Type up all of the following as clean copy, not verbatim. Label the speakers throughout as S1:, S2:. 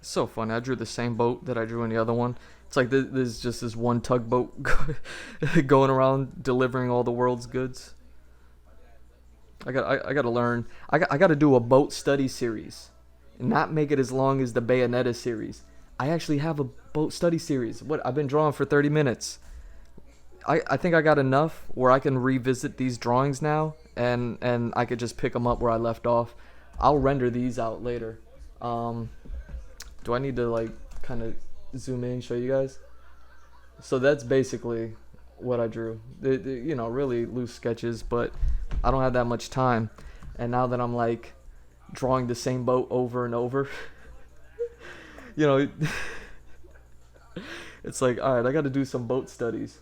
S1: It's so funny. I drew the same boat that I drew in the other one. It's like there's just this one tugboat going around delivering all the world's goods. I got to learn. I got to do a boat study series, and not make it as long as the Bayonetta series. I actually have a boat study series. What I've been drawing for 30 minutes. I think I got enough where I can revisit these drawings now, and I could just pick them up where I left off. I'll render these out later. Um, do I need to like kind of zoom in, show you guys? So that's basically what I drew. You know, really loose sketches, but I don't have that much time. And now that I'm like drawing the same boat over and over, you know, it's like, all right, I got to do some boat studies.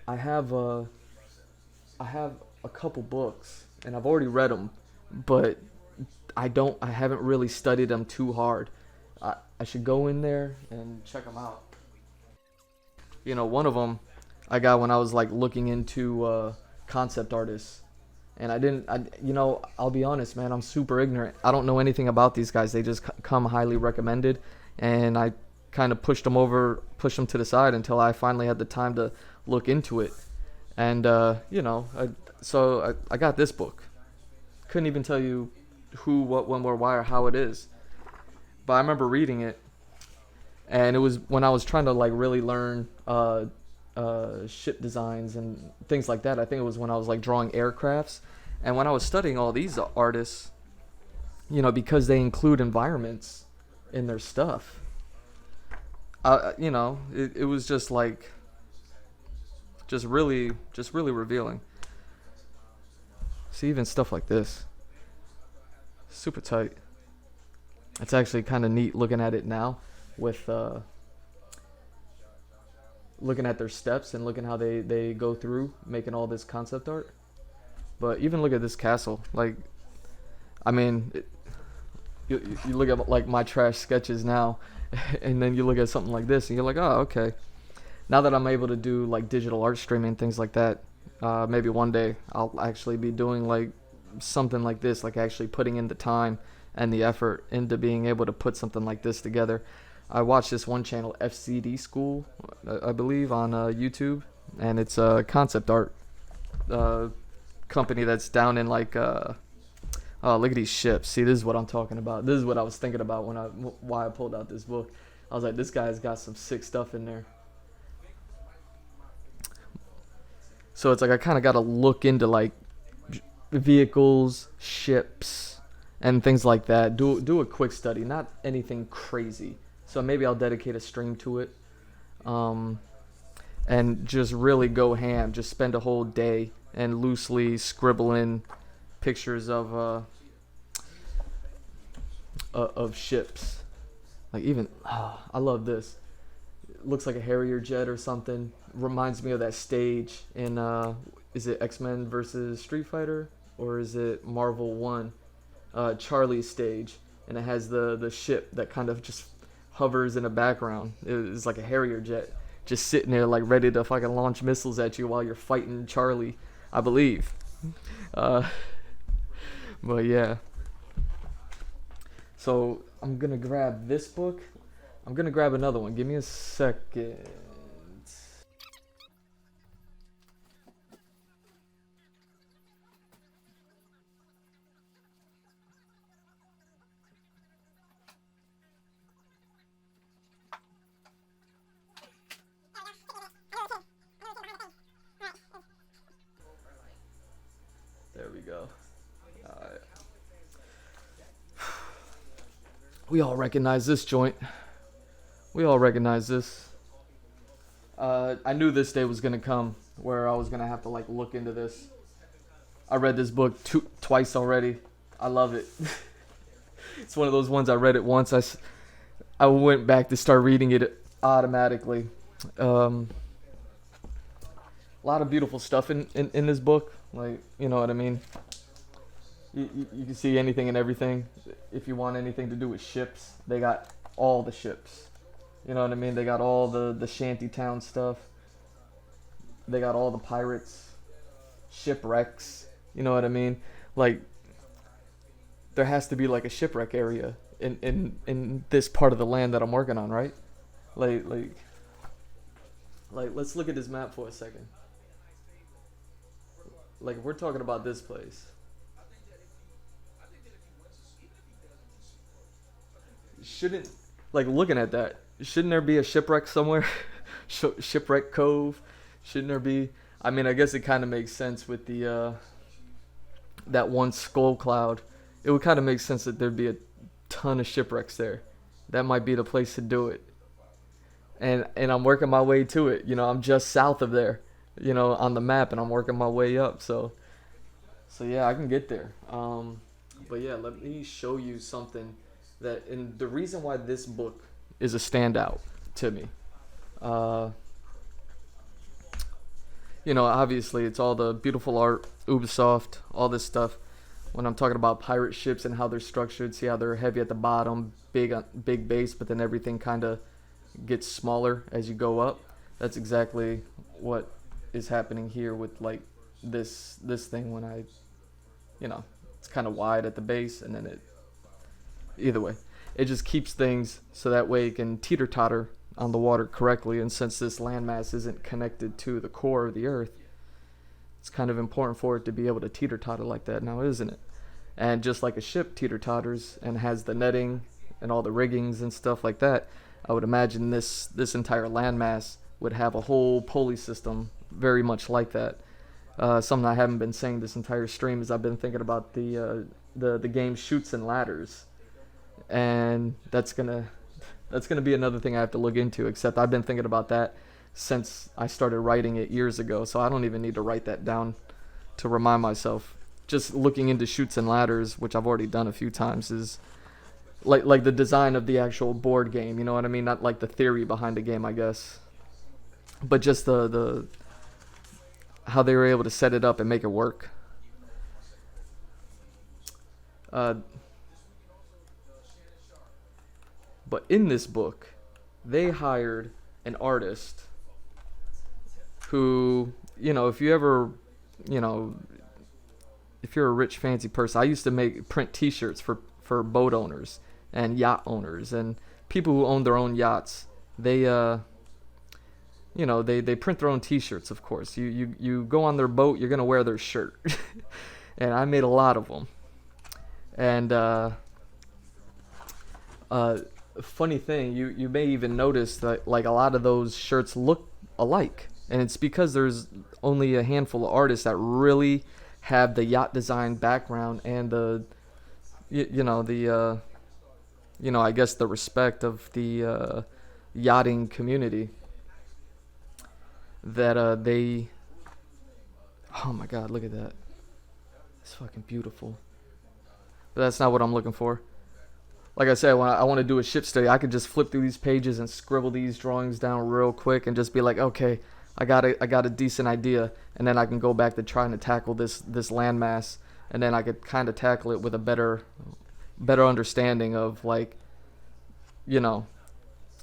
S1: I have I have a couple books, and I've already read them, but I haven't really studied them too hard. I should go in there and check them out. You know, one of them I got when I was like looking into concept artists, and you know, I'll be honest, man, I'm super ignorant. I don't know anything about these guys. They just come highly recommended, and I kind of pushed them to the side until I finally had the time to look into it. And you know, I got this book. Couldn't even tell you who, what, when, where, why, or how it is, but I remember reading it, and it was when I was trying to like really learn ship designs and things like that. I think it was when I was like drawing aircrafts, and when I was studying all these artists, you know, because they include environments in their stuff. You know, it was just like, just really revealing. See, even stuff like this, super tight. It's actually kind of neat looking at it now, with looking at their steps and looking how they go through making all this concept art. But even look at this castle. Like, I mean, you look at like my trash sketches now, and then you look at something like this, and you're like, oh, okay. Now that I'm able to do like digital art streaming, things like that, maybe one day I'll actually be doing like something like this, like actually putting in the time and the effort into being able to put something like this together. I watched this one channel, FCD School, I believe, on YouTube, and it's a concept art company that's down in like oh, look at these ships. See, this is what I'm talking about. This is what I was thinking about why I pulled out this book. I was like, this guy's got some sick stuff in there. So it's like I kind of got to look into like vehicles, ships, and things like that. Do a quick study, not anything crazy. So maybe I'll dedicate a stream to it, and just really go ham. Just spend a whole day and loosely scribble in pictures of ships. Like even, I love this. It looks like a Harrier jet or something. Reminds me of that stage in is it X-Men versus Street Fighter, or is it Marvel 1? Charlie's stage, and it has the ship that kind of just hovers in the background. It's like a Harrier jet just sitting there like ready to fucking launch missiles at you while you're fighting Charlie, I believe. But yeah. So I'm gonna grab this book. I'm gonna grab another one. Give me a second. There we go. Alright. We all recognize this joint. We all recognize this. I knew this day was gonna come where I was gonna have to like look into this. I read this book twice already. I love it. It's one of those ones I read it once. I went back to start reading it automatically. A lot of beautiful stuff in this book. Like, you know what I mean? You can see anything and everything. If you want anything to do with ships, they got all the ships. You know what I mean? They got all the shantytown stuff. They got all the pirates, shipwrecks. You know what I mean? Like, there has to be like a shipwreck area in this part of the land that I'm working on, right? Like like let's look at this map for a second. Like if we're talking about this place, shouldn't like looking at that, shouldn't there be a shipwreck somewhere? Shipwreck Cove, shouldn't there be? I mean, I guess it kind of makes sense with the that one skull cloud. It would kind of make sense that there'd be a ton of shipwrecks there. That might be the place to do it. And I'm working my way to it. You know, I'm just south of there, you know, on the map, and I'm working my way up. So yeah, I can get there. But yeah, let me show you something that, and the reason why this book is a standout to me. Uh, you know, obviously it's all the beautiful art, Ubisoft, all this stuff. When I'm talking about pirate ships and how they're structured, see how they're heavy at the bottom, big base, but then everything kind of gets smaller as you go up. That's exactly what is happening here with like this thing when I, you know, it's kind of wide at the base, and then it, either way, it just keeps things so that way it can teeter totter on the water correctly. And since this landmass isn't connected to the core of the earth, it's kind of important for it to be able to teeter totter like that now, isn't it? And just like a ship teeter totters and has the netting and all the riggings and stuff like that, I would imagine this entire landmass would have a whole pulley system very much like that. Something I haven't been saying this entire stream is I've been thinking about the game Chutes and Ladders, and that's gonna be another thing I have to look into. Except I've been thinking about that since I started writing it years ago, so I don't even need to write that down to remind myself. Just looking into Chutes and Ladders, which I've already done a few times, is like the design of the actual board game. You know what I mean? Not like the theory behind the game, I guess, but just the how they were able to set it up and make it work. Uh, but in this book, they hired an artist who, you know, if you ever, you know, if you're a rich fancy person, I used to print T-shirts for boat owners and yacht owners and people who own their own yachts. They you know, they print their own T-shirts. Of course, you go on their boat, you're gonna wear their shirt, and I made a lot of them. And funny thing, you may even notice that like a lot of those shirts look alike, and it's because there's only a handful of artists that really have the yacht design background and the you know the you know, I guess the respect of the yachting community that they, oh my god, look at that, it's fucking beautiful. But that's not what I'm looking for. Like I said, when I want to do a ship study, I could just flip through these pages and scribble these drawings down real quick and just be like, okay, I got a decent idea, and then I can go back to trying to tackle this landmass, and then I could kind of tackle it with a better understanding of, like, you know,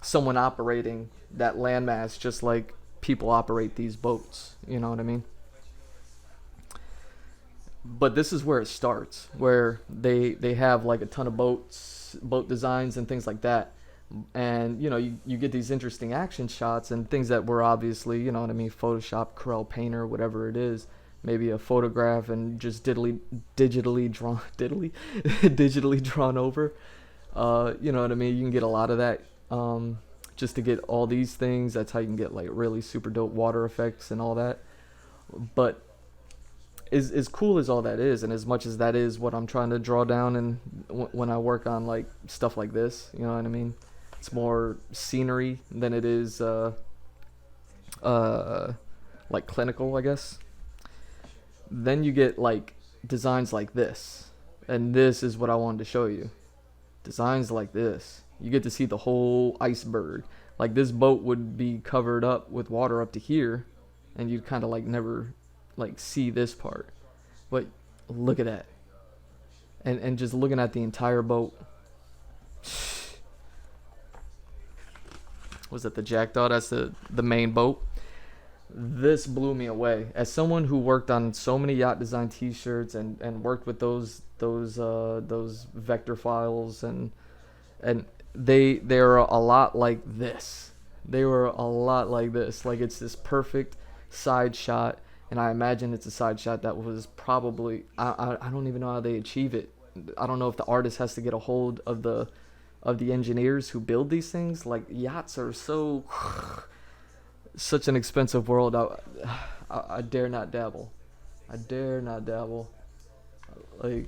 S1: someone operating that landmass just like people operate these boats. You know what I mean? But this is where it starts, where they have like a ton of boat designs and things like that. And, you know, you get these interesting action shots and things that were obviously, you know what I mean, Photoshop, Corel Painter, whatever it is, maybe a photograph and just digitally drawn over. You know what I mean? You can get a lot of that. Just to get all these things, that's how you can get like really super dope water effects and all that. But as cool as all that is, and as much as that is what I'm trying to draw down, and when I work on like stuff like this, you know what I mean? It's more scenery than it is like clinical, I guess. Then you get like designs like this, and this is what I wanted to show you. Designs like this, you get to see the whole iceberg. Like this boat would be covered up with water up to here, and you'd kind of like never like see this part. But look at that, and just looking at the entire boat. Was that the Jackdaw? That's the main boat. This blew me away. As someone who worked on so many yacht design T-shirts and worked with those vector files and and they're a lot like this. They were a lot like this. Like it's this perfect side shot, and I imagine it's a side shot that was probably I don't even know how they achieve it. I don't know if the artist has to get a hold of the engineers who build these things. Like yachts are so such an expensive world. I dare not dabble. I dare not dabble. Like,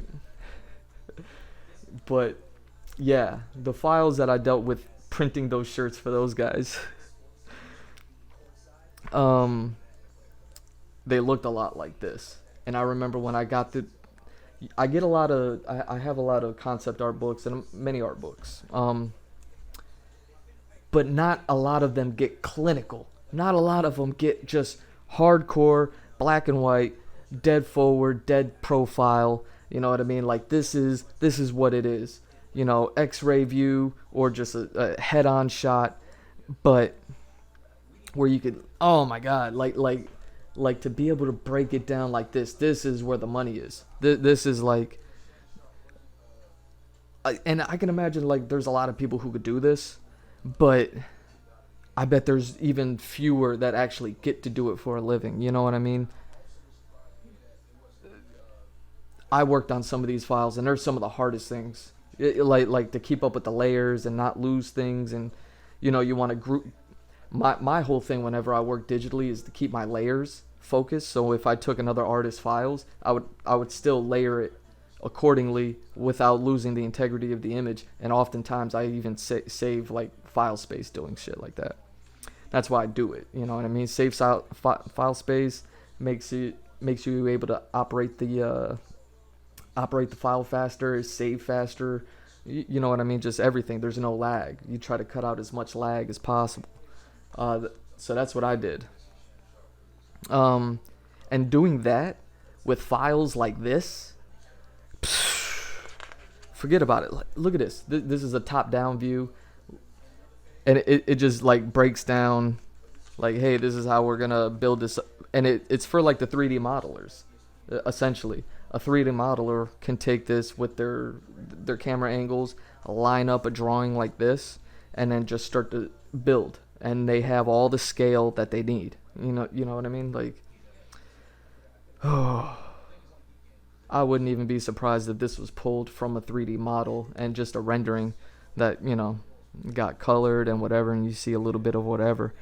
S1: but yeah, the files that I dealt with printing those shirts for those guys, um, they looked a lot like this. And I remember when I get a lot of, I have a lot of concept art books and many art books. But not a lot of them get clinical. Not a lot of them get just hardcore, black and white, dead forward, dead profile. You know what I mean? Like this is what it is. You know, X-ray view or just a head-on shot, but where you could, oh my God, like to be able to break it down like this. This is where the money is. This is like, and I can imagine like there's a lot of people who could do this, but I bet there's even fewer that actually get to do it for a living. You know what I mean? I worked on some of these files, and they're some of the hardest things. Like to keep up with the layers and not lose things, and you want to group. My whole thing whenever I work digitally is to keep my layers focused. So if I took another artist's files, I would still layer it accordingly without losing the integrity of the image. And oftentimes I even save like file space doing shit like that. That's why I do it. You know what I mean? Save file space makes you able to operate the file faster, save faster. You know what I mean? Just everything. There's no lag. You try to cut out as much lag as possible. So that's what I did. And doing that with files like this, forget about it. Look at this. This is a top-down view, and it just like breaks down, like, hey, this is how we're gonna build this, and it's for like the 3D modelers, essentially. A 3D modeler can take this with their camera angles, line up a drawing like this, and then just start to build. And they have all the scale that they need. You know what I mean? Like, oh, I wouldn't even be surprised if this was pulled from a 3D model and just a rendering that, got colored and whatever, and you see a little bit of whatever.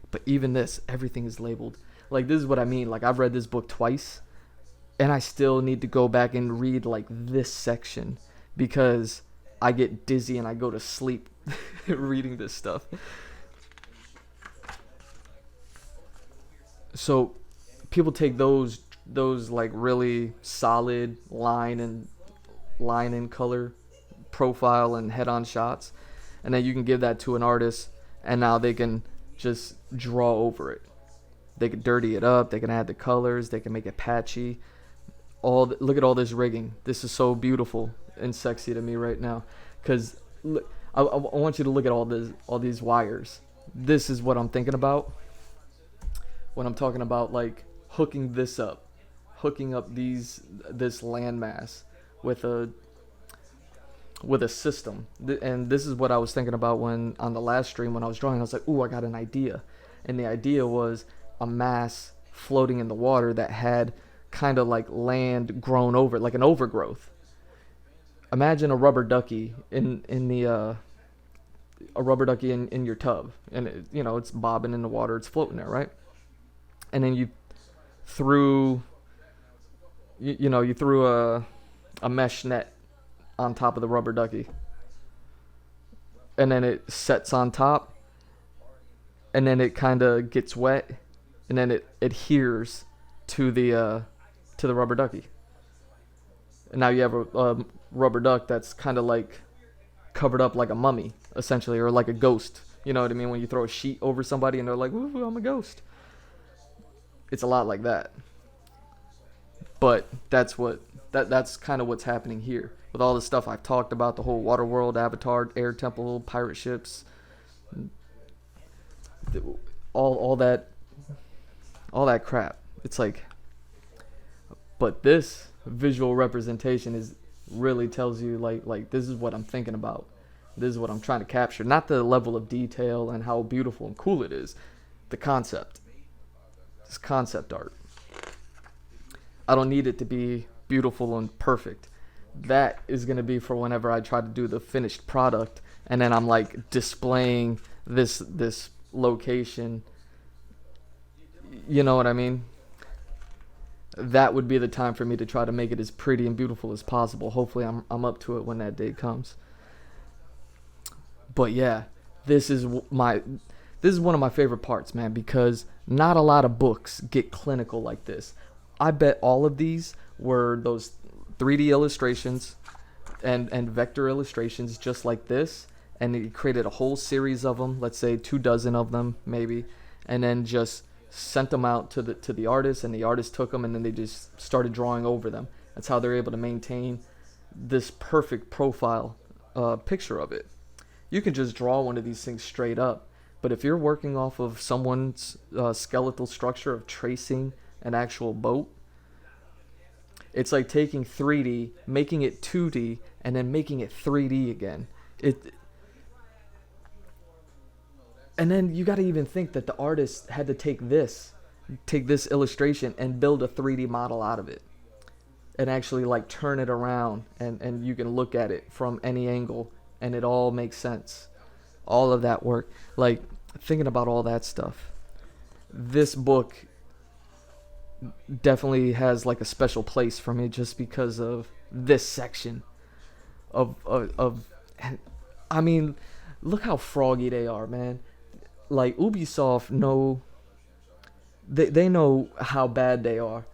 S1: But even this, everything is labeled. Like, this is what I mean. Like, I've read this book twice, and I still need to go back and read, like, this section, because I get dizzy and I go to sleep reading this stuff. So people take those like really solid line and color profile and head-on shots, and then you can give that to an artist, and now they can just draw over it. They can dirty it up, they can add the colors, they can make it patchy. Look at all this rigging. This is so beautiful and sexy to me right now, because I want you to look at all these wires. This is what I'm thinking about when I'm talking about like hooking up this landmass with a system. And this is what I was thinking about when on the last stream when I was drawing. I was like, ooh, I got an idea. And the idea was a mass floating in the water that had kind of like land grown over it, like an overgrowth. Imagine a rubber ducky in your tub, and it's bobbing in the water, it's floating there, right? And then you threw a mesh net on top of the rubber ducky, and then it sets on top, and then it kind of gets wet, and then it adheres to the rubber ducky. And now you have a rubber duck that's kind of like covered up like a mummy, essentially, or like a ghost. You know what I mean? When you throw a sheet over somebody and they're like, ooh, I'm a ghost. It's a lot like that. But that's kind of what's happening here with all the stuff I've talked about, the whole water world, Avatar, air temple, pirate ships, all that crap. It's like, but this visual representation is really tells you like this is what I'm thinking about. This is what I'm trying to capture. Not the level of detail and how beautiful and cool it is. The concept. It's concept art. I don't need it to be beautiful and perfect. That is going to be for whenever I try to do the finished product and then I'm like displaying this location. You know what I mean? That would be the time for me to try to make it as pretty and beautiful as possible. Hopefully I'm up to it when that day comes. But yeah, this is one of my favorite parts, man, because not a lot of books get clinical like this. I bet all of these were those 3D illustrations and vector illustrations just like this, and he created a whole series of them, let's say 24 of them maybe, and then just sent them out to the artist, and the artist took them and then they just started drawing over them. That's how they're able to maintain this perfect profile picture of it. You can just draw one of these things straight up, but if you're working off of someone's skeletal structure of tracing an actual boat, it's like taking 3D, making it 2D, and then making it 3D again. And then you got to even think that the artist had to take this illustration and build a 3D model out of it, and actually like turn it around, and you can look at it from any angle, and it all makes sense. All of that work, like thinking about all that stuff. This book definitely has like a special place for me just because of this section of I mean, look how froggy they are, man. Like Ubisoft they know how bad they are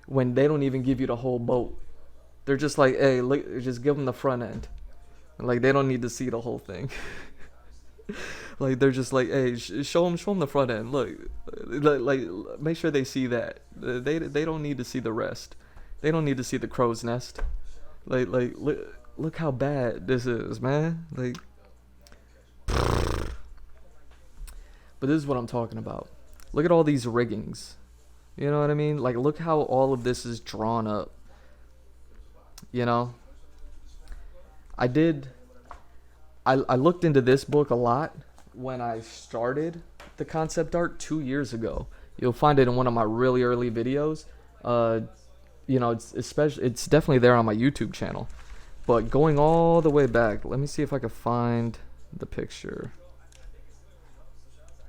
S1: when they don't even give you the whole boat. They're just like, hey, look, just give them the front end. Like they don't need to see the whole thing. Like they're just like, hey, show them the front end. Look, like make sure they see that. They don't need to see the rest. They don't need to see the crow's nest. Like look how bad this is, man. Like, but this is what I'm talking about. Look at all these riggings. You know what I mean? Like look how all of this is drawn up. You know? I looked into this book a lot when I started the concept art 2 years ago. You'll find it in one of my really early videos. You know, it's definitely there on my YouTube channel. But going all the way back, let me see if I can find the picture.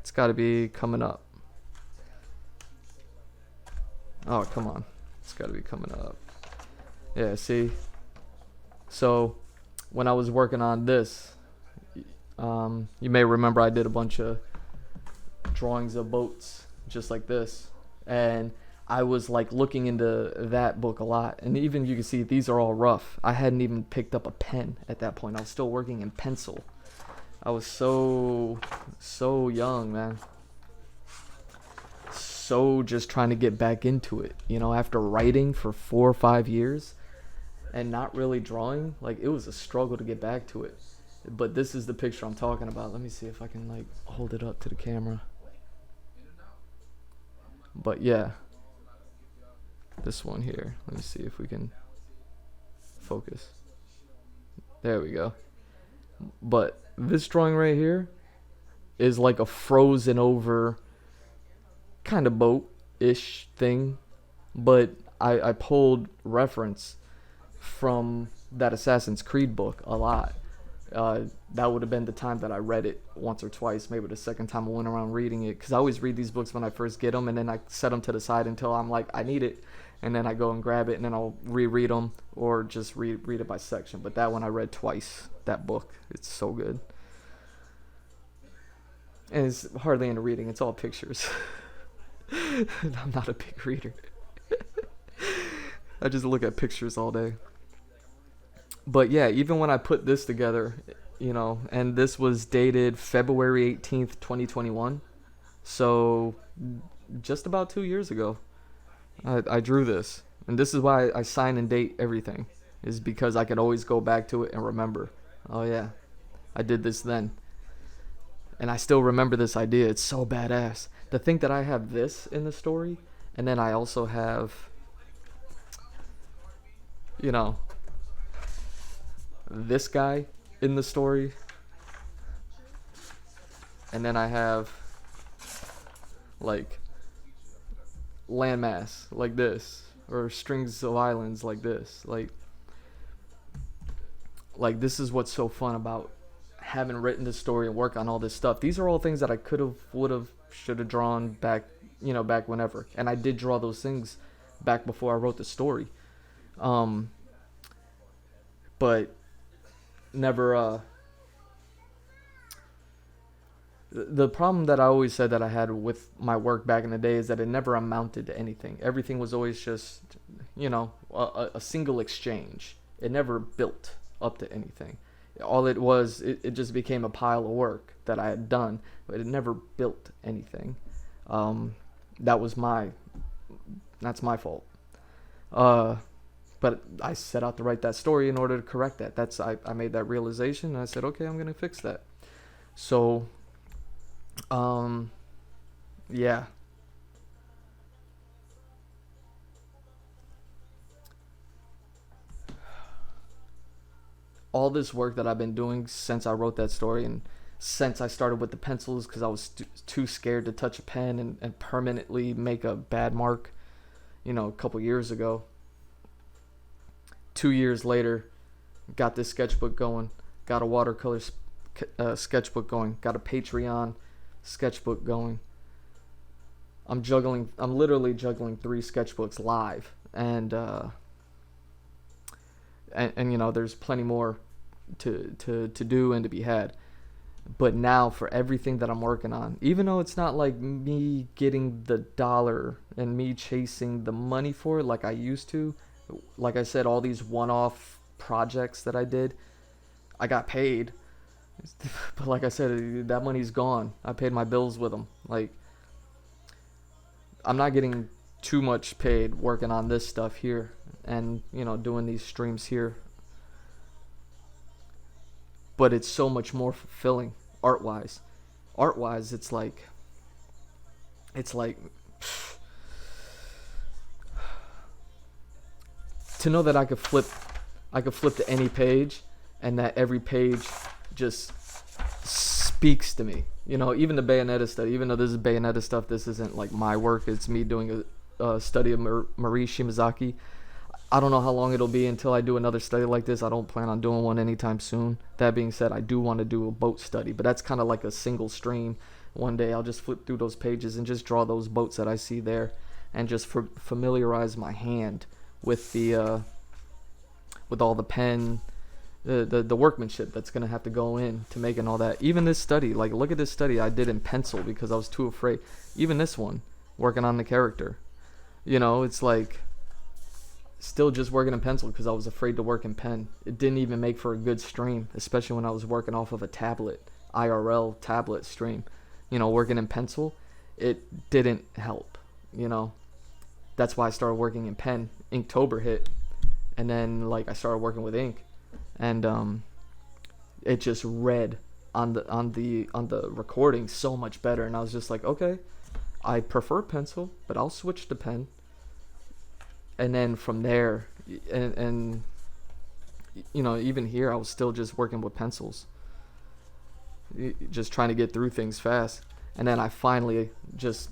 S1: It's got to be coming up. Oh, come on. It's got to be coming up. Yeah, see? So, when I was working on this, you may remember I did a bunch of drawings of boats just like this, and I was like looking into that book a lot, and even you can see these are all rough. I hadn't even picked up a pen at that point. I was still working in pencil. I was so young, man. So just trying to get back into it, you know, after writing for 4 or 5 years and not really drawing. Like it was a struggle to get back to it. But this is the picture I'm talking about. Let me see if I can like hold it up to the camera. But yeah, this one here. Let me see if we can focus. There we go. But this drawing right here is like a frozen over kind of boat-ish thing. But I pulled reference from that Assassin's Creed book a lot. That would have been the time that I read it once or twice, maybe the second time I went around reading it, because I always read these books when I first get them, and then I set them to the side until I'm like, I need it, and then I go and grab it, and then I'll reread them, or just read it by section. But that one I read twice, that book. It's so good. And it's hardly into reading, it's all pictures. I'm not a big reader. I just look at pictures all day. But yeah, even when I put this together, you know, and this was dated February 18th, 2021. So just about 2 years ago, I drew this. And this is why I sign and date everything, is because I could always go back to it and remember, oh yeah, I did this then. And I still remember this idea. It's so badass. To think that I have this in the story, and then I also have, you know, this guy in the story, and then I have like landmass like this, or strings of islands like this. Like this is what's so fun about having written this story and work on all this stuff. These are all things that I could have, would have, should have drawn back, back whenever. And I did draw those things back before I wrote the story. But never, the problem that I always said that I had with my work back in the day is that it never amounted to anything. Everything was always just, a single exchange. It never built up to anything. All it was, it just became a pile of work that I had done, but it never built anything. That's my fault. But I set out to write that story in order to correct that. I made that realization, and I said, okay, I'm gonna fix that. So, yeah. All this work that I've been doing since I wrote that story, and since I started with the pencils because I was too scared to touch a pen and permanently make a bad mark, a couple years ago. 2 years later, got this sketchbook going, got a watercolor sketchbook going, got a Patreon sketchbook going. I'm literally juggling 3 sketchbooks live, and there's plenty more to do and to be had. But now for everything that I'm working on, even though it's not like me getting the dollar and me chasing the money for it like I used to, like I said, all these one-off projects that I did, I got paid. But like I said, that money's gone. I paid my bills with them. Like, I'm not getting too much paid working on this stuff here and, doing these streams here. But it's so much more fulfilling art-wise. Art-wise, it's like to know that I could flip to any page, and that every page just speaks to me. Even the Bayonetta study, even though this is Bayonetta stuff, this isn't like my work. It's me doing a study of Marie Shimazaki. I don't know how long it'll be until I do another study like this. I don't plan on doing one anytime soon. That being said, I do want to do a boat study, but that's kind of like a single stream. One day I'll just flip through those pages and just draw those boats that I see there, and just familiarize my hand with the with all the pen, the workmanship that's gonna have to go in to making all that. Even this study, like, look at this study I did in pencil because I was too afraid. Even this one, working on the character, it's like still just working in pencil because I was afraid to work in pen. It didn't even make for a good stream, especially when I was working off of a tablet, IRL tablet stream. Working in pencil, it didn't help. That's why I started working in pen. Inktober hit, and then I started working with ink, and it just read on the recording so much better. And I was just like, okay, I prefer pencil, but I'll switch to pen. And then from there, and even here, I was still just working with pencils, just trying to get through things fast. And then I finally just,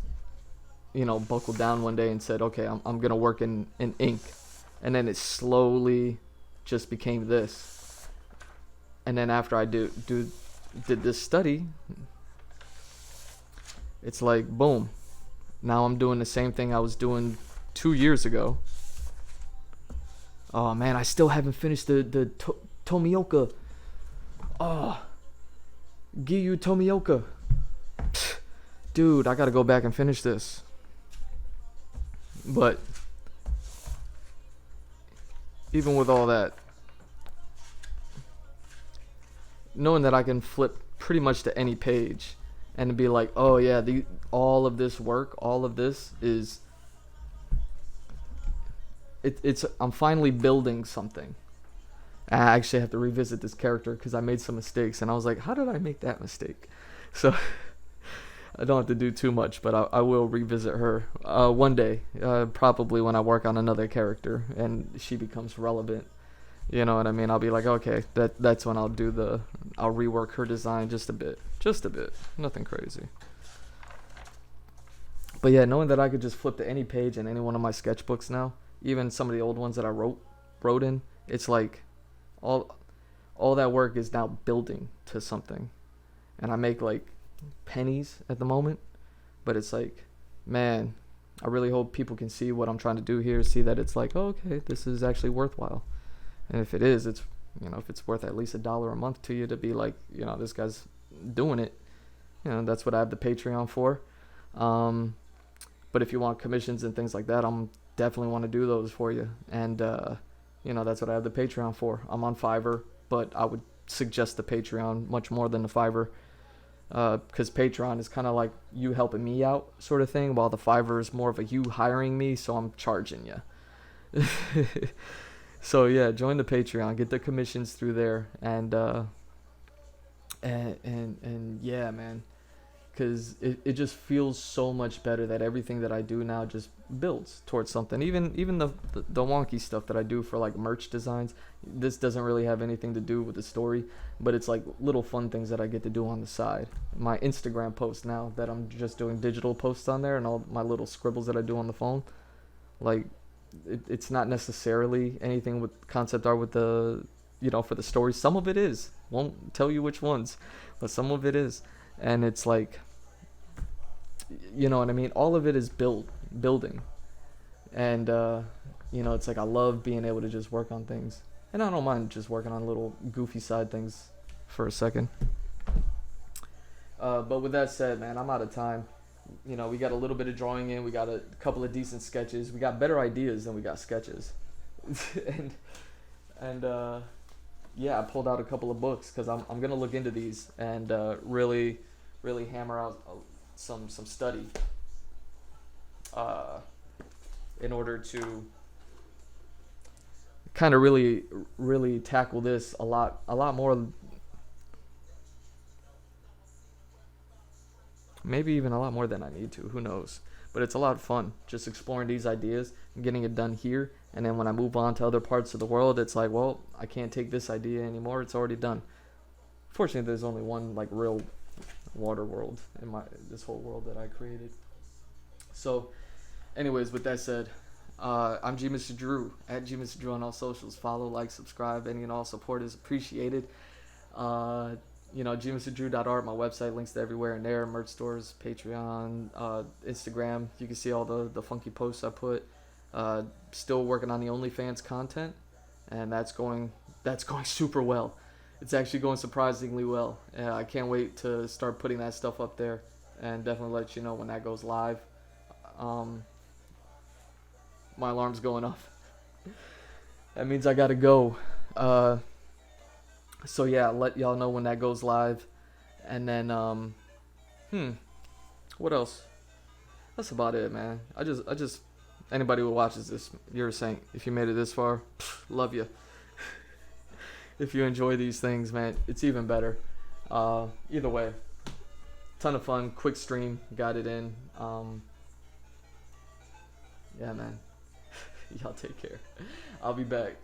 S1: buckled down one day and said, okay, I'm gonna work in ink. And then it slowly just became this. And then after I did this study, it's like, boom, now I'm doing the same thing I was doing 2 years ago. Oh man, I still haven't finished the Tomioka. Oh, Giyu Tomioka. Pfft, dude, I gotta go back and finish this. But even with all that, knowing that I can flip pretty much to any page and be like, oh yeah, all of this work, all of this is, it's I'm finally building something. I actually have to revisit this character because I made some mistakes, and I was like, how did I make that mistake? So I don't have to do too much, but I will revisit her one day, probably when I work on another character and she becomes relevant. You know what I mean? I'll be like, okay, that's when I'll rework her design just a bit, nothing crazy. But yeah, knowing that I could just flip to any page in any one of my sketchbooks now, even some of the old ones that I wrote in, it's like all all that work is now building to something, and I make like pennies at the moment, but it's like, man, I really hope people can see what I'm trying to do here, see that it's like, oh, okay, this is actually worthwhile. And if it is, it's, if it's worth at least $1 a month to you to be like, this guy's doing it, that's what I have the Patreon for. But if you want commissions and things like that, I'm definitely want to do those for you. And, that's what I have the Patreon for. I'm on Fiverr, but I would suggest the Patreon much more than the Fiverr. Because Patreon is kind of like you helping me out sort of thing, while the Fiverr is more of a you hiring me, so I'm charging you. So yeah, join the Patreon, get the commissions through there, and yeah, man, because it just feels so much better that everything that I do now just builds towards something. Even the wonky stuff that I do for like merch designs, this doesn't really have anything to do with the story, but it's like little fun things that I get to do on the side. My Instagram post now that I'm just doing digital posts on there, and all my little scribbles that I do on the phone, like it's not necessarily anything with concept art with the for the story. Some of it is, won't tell you which ones, but some of it is. And it's like, you know what I mean, all of it is building. And it's like I love being able to just work on things, and I don't mind just working on little goofy side things for a second. But with that said, man, I'm out of time. We got a little bit of drawing in, we got a couple of decent sketches, we got better ideas than we got sketches. and yeah, I pulled out a couple of books because I'm gonna look into these and really hammer out some study in order to kind of really tackle this a lot more, maybe even a lot more than I need to, who knows. But it's a lot of fun just exploring these ideas and getting it done here, and then when I move on to other parts of the world, it's like, well, I can't take this idea anymore, it's already done. Fortunately, there's only one like real water world in this whole world that I created. So anyways, with that said, I'm GMrDrew at GMrDrew on all socials. Follow, like, subscribe. Any and all support is appreciated. GMrDrew.Art, my website, links to everywhere in there. Merch stores, Patreon, Instagram. You can see all the funky posts I put. Still working on the OnlyFans content, and that's going super well. It's actually going surprisingly well. I can't wait to start putting that stuff up there, and definitely let you know when that goes live. My alarm's going off. That means I gotta go. So yeah, I'll let y'all know when that goes live. And then what else? That's about it, man. I just anybody who watches this, you're a saint. If you made it this far, love you. If you enjoy these things, man, it's even better. Either way, ton of fun, quick stream, got it in. Yeah, man. Y'all take care. I'll be back.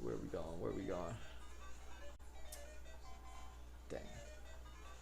S1: Where we going?